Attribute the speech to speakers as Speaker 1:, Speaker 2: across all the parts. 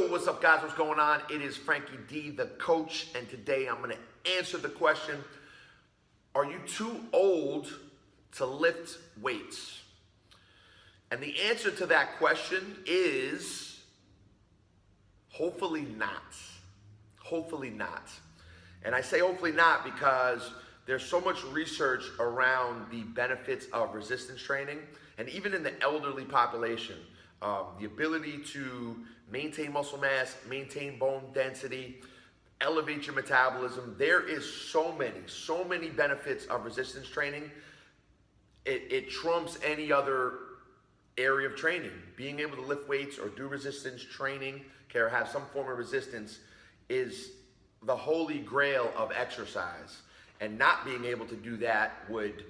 Speaker 1: what's up guys, what's going on? It is Frankie D, the coach, and today I'm going to answer the question, are you too old to lift weights? And the answer to that question is hopefully not. Hopefully not. And I say hopefully not because there's so much research around the benefits of resistance training, and even in the elderly population, the ability to maintain muscle mass, maintain bone density, elevate your metabolism. There is so many benefits of resistance training. It trumps any other area of training. Being able to lift weights or do resistance training, or have some form of resistance, is the holy grail of exercise. And not being able to do that would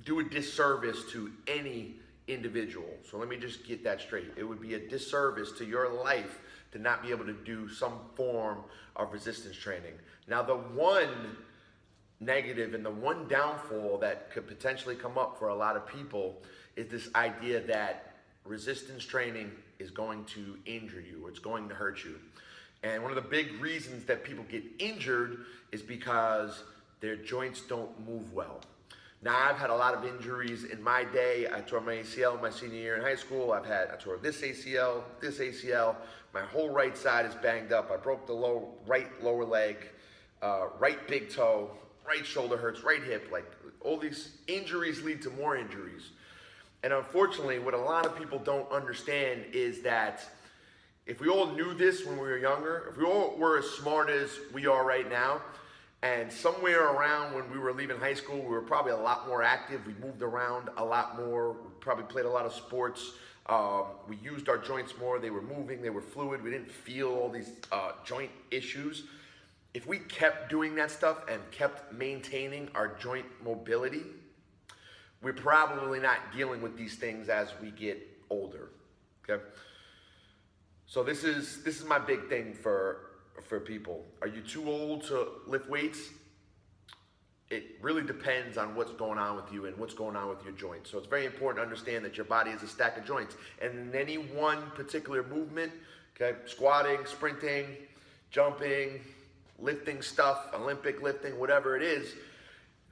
Speaker 1: do a disservice to any individual. So let me just get that straight. It would be a disservice to your life to not be able to do some form of resistance training. Now, the one negative and the one downfall that could potentially come up for a lot of people is this idea that resistance training is going to injure you, or it's going to hurt you. And one of the big reasons that people get injured is because their joints don't move well. Now, I've had a lot of injuries in my day. I tore my ACL my senior year in high school. I tore this ACL. My whole right side is banged up. I broke the right lower leg, right big toe, right shoulder hurts, right hip. Like, all these injuries lead to more injuries. And unfortunately, what a lot of people don't understand is that if we all knew this when we were younger, if we all were as smart as we are right now, and somewhere around when we were leaving high school, we were probably a lot more active. We moved around a lot more. We probably played a lot of sports. We used our joints more. They were moving. They were fluid. We didn't feel all these joint issues. If we kept doing that stuff and kept maintaining our joint mobility, we're probably not dealing with these things as we get older. Okay. So this is my big thing for people. Are you too old to lift weights? It really depends on what's going on with you and what's going on with your joints. So it's very important to understand that your body is a stack of joints. And in any one particular movement, okay, squatting, sprinting, jumping, lifting stuff, Olympic lifting, whatever it is,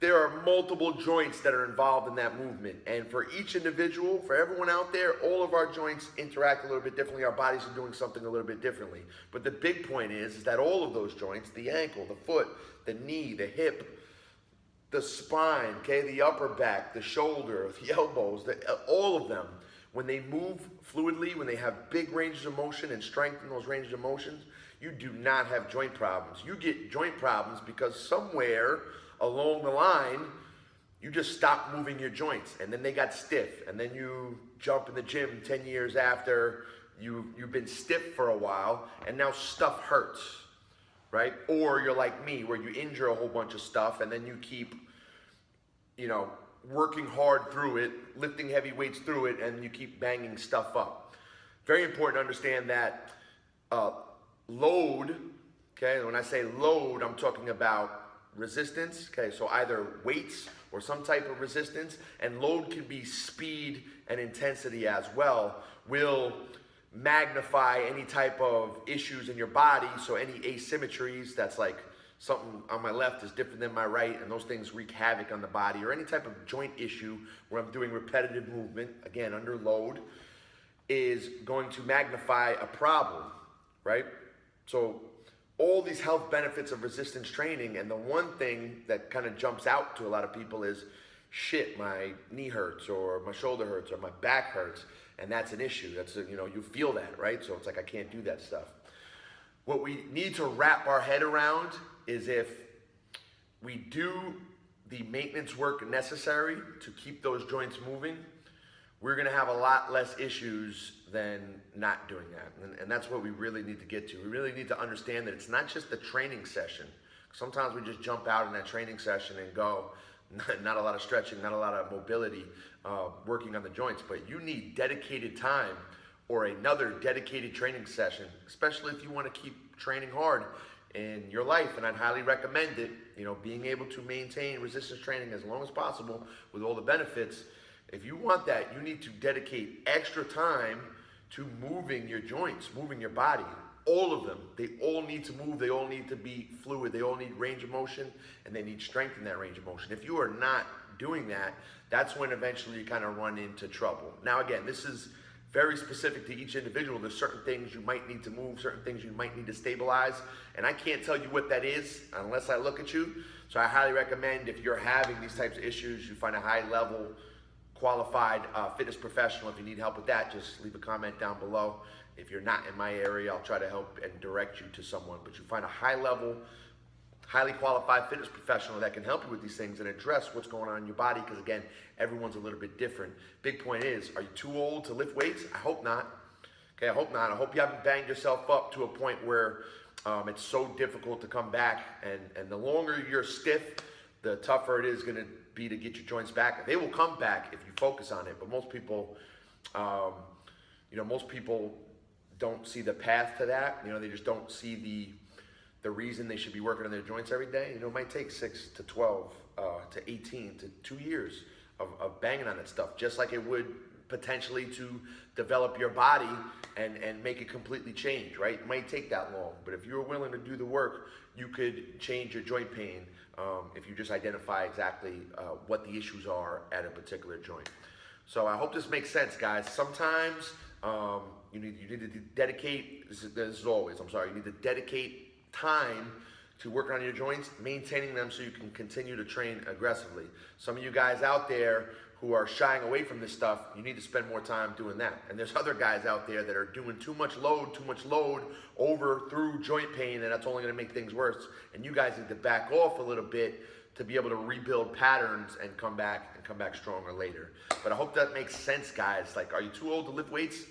Speaker 1: there are multiple joints that are involved in that movement. And for each individual, for everyone out there, all of our joints interact a little bit differently. Our bodies are doing something a little bit differently. But the big point is that all of those joints, the ankle, the foot, the knee, the hip, the spine, okay, the upper back, the shoulder, the elbows, all of them, when they move fluidly, when they have big ranges of motion and strength in those ranges of motions, you do not have joint problems. You get joint problems because somewhere along the line, you just stop moving your joints, and then they got stiff, and then you jump in the gym 10 years after you've been stiff for a while, and now stuff hurts, right? Or you're like me, where you injure a whole bunch of stuff, and then you keep, working hard through it, lifting heavy weights through it, and you keep banging stuff up. Very important to understand that load, okay, when I say load, I'm talking about resistance, okay, so either weights or some type of resistance, and load can be speed and intensity as well, will magnify any type of issues in your body. So any asymmetries, that's like something on my left is different than my right, and those things wreak havoc on the body, or any type of joint issue where I'm doing repetitive movement, again, under load, is going to magnify a problem, right? So all these health benefits of resistance training, and the one thing that kind of jumps out to a lot of people is, shit, my knee hurts, or my shoulder hurts, or my back hurts, and that's an issue. That's you feel that, right? So it's like, I can't do that stuff. What we need to wrap our head around is, if we do the maintenance work necessary to keep those joints moving, we're gonna have a lot less issues than not doing that. And that's what we really need to get to. We really need to understand that it's not just the training session. Sometimes we just jump out in that training session and go, not a lot of stretching, not a lot of mobility, working on the joints, but you need dedicated time or another dedicated training session, especially if you wanna keep training hard in your life. And I'd highly recommend it, being able to maintain resistance training as long as possible with all the benefits. If you want that, you need to dedicate extra time to moving your joints, moving your body. All of them, they all need to move, they all need to be fluid, they all need range of motion, and they need strength in that range of motion. If you are not doing that, that's when eventually you kind of run into trouble. Now again, this is very specific to each individual. There's certain things you might need to move, certain things you might need to stabilize, and I can't tell you what that is unless I look at you. So I highly recommend, if you're having these types of issues, you find a high level qualified fitness professional. If you need help with that, just leave a comment down below. If you're not in my area, I'll try to help and direct you to someone. But you find a high level, highly qualified fitness professional that can help you with these things and address what's going on in your body, because again, everyone's a little bit different. Big point is, are you too old to lift weights? I hope not. Okay, I hope not. I hope you haven't banged yourself up to a point where it's so difficult to come back, and the longer you're stiff, the tougher it is going to be to get your joints back. They will come back if you focus on it, but most people, most people don't see the path to that. They just don't see the reason they should be working on their joints every day. It might take 6 to 12 to 18 to 2 years of banging on that stuff, just like it would potentially to develop your body and make it completely change, right? It might take that long, but if you're willing to do the work, you could change your joint pain if you just identify exactly what the issues are at a particular joint. So I hope this makes sense, guys. Sometimes you need to dedicate, this is always, you need to dedicate time to work on your joints, maintaining them so you can continue to train aggressively. Some of you guys out there who are shying away from this stuff, you need to spend more time doing that. And there's other guys out there that are doing too much load over through joint pain, and that's only gonna make things worse. And you guys need to back off a little bit to be able to rebuild patterns and come back stronger later. But I hope that makes sense, guys. Like, are you too old to lift weights?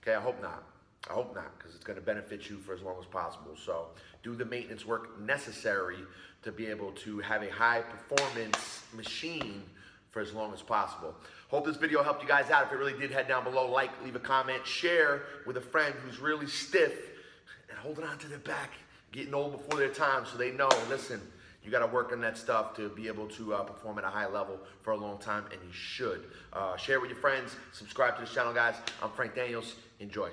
Speaker 1: Okay, I hope not. I hope not, because it's going to benefit you for as long as possible. So do the maintenance work necessary to be able to have a high performance machine for as long as possible. Hope this video helped you guys out. If it really did, head down below, like, leave a comment, share with a friend who's really stiff and holding on to their back, getting old before their time, so they know, listen, you got to work on that stuff to be able to perform at a high level for a long time, and you should. Share with your friends. Subscribe to this channel, guys. I'm Frank Daniels. Enjoy.